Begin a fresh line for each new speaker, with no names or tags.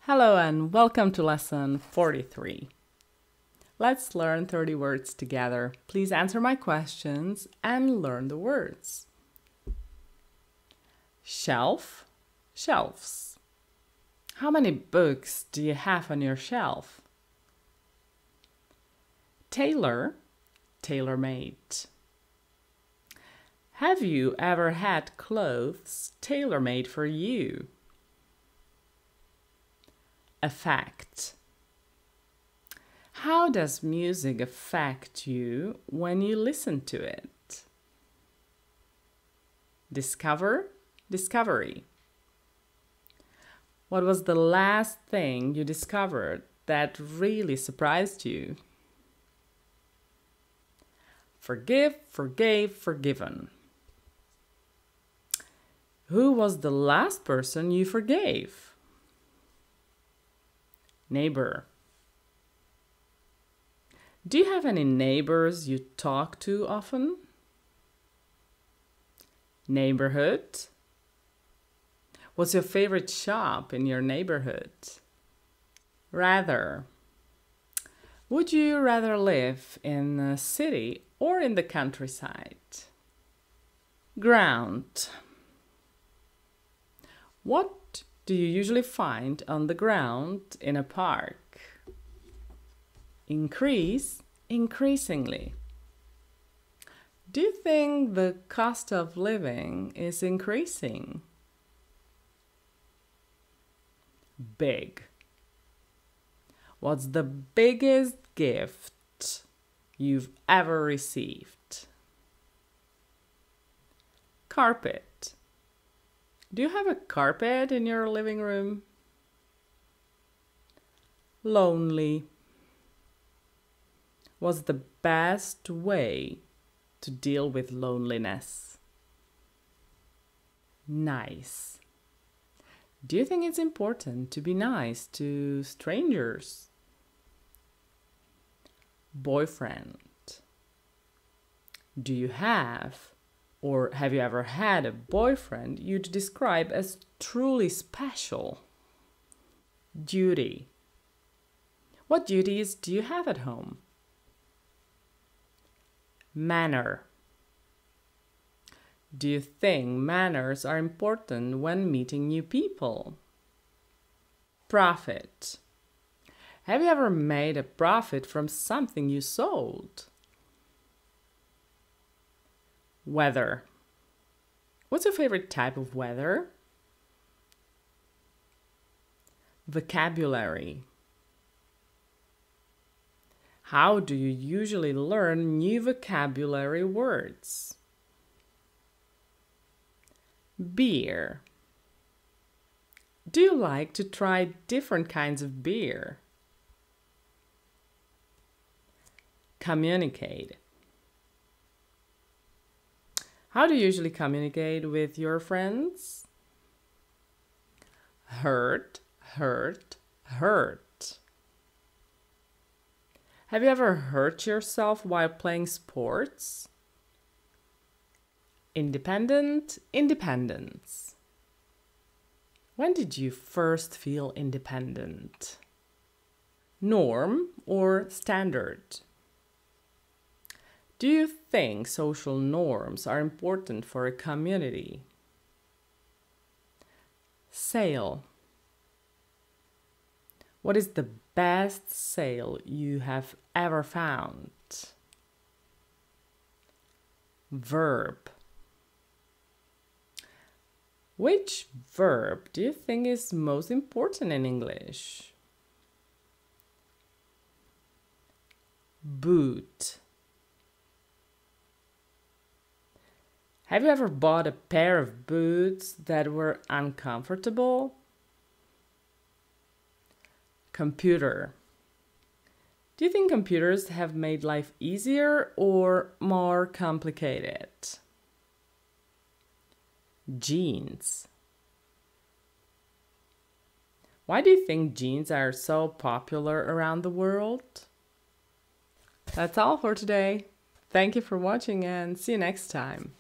Hello and welcome to lesson 43. Let's learn 30 words together. Please answer my questions and learn the words. Shelf, shelves. How many books do you have on your shelf? Tailor, tailor-made. Have you ever had clothes tailor-made for you? Effect. How does music affect you when you listen to it? Discover, discovery. What was the last thing you discovered that really surprised you? Forgive, forgave, forgiven. Who was the last person you forgave? Neighbor. Do you have any neighbors you talk to often? Neighborhood. What's your favorite shop in your neighborhood? Rather. Would you rather live in a city or in the countryside? Ground. What do you usually find on the ground in a park? Increase, increasingly. Do you think the cost of living is increasing? Big. What's the biggest gift you've ever received? Carpet. Do you have a carpet in your living room? Lonely. What's the best way to deal with loneliness? Nice. Do you think it's important to be nice to strangers? Boyfriend. Do you have or have you ever had a boyfriend you'd describe as truly special? Duty. What duties do you have at home? Manner. Do you think manners are important when meeting new people? Profit. Have you ever made a profit from something you sold? Weather. What's your favorite type of weather? Vocabulary. How do you usually learn new vocabulary words? Beer. Do you like to try different kinds of beer? Communicate. How do you usually communicate with your friends? Hurt, hurt, hurt. Have you ever hurt yourself while playing sports? Independent, independence. When did you first feel independent? Norm or standard. Do you think social norms are important for a community? Sale. What is the best sale you have ever found? Verb. Which verb do you think is most important in English? Boot. Have you ever bought a pair of boots that were uncomfortable? Computer. Do you think computers have made life easier or more complicated? Jeans. Why do you think jeans are so popular around the world? That's all for today. Thank you for watching and see you next time.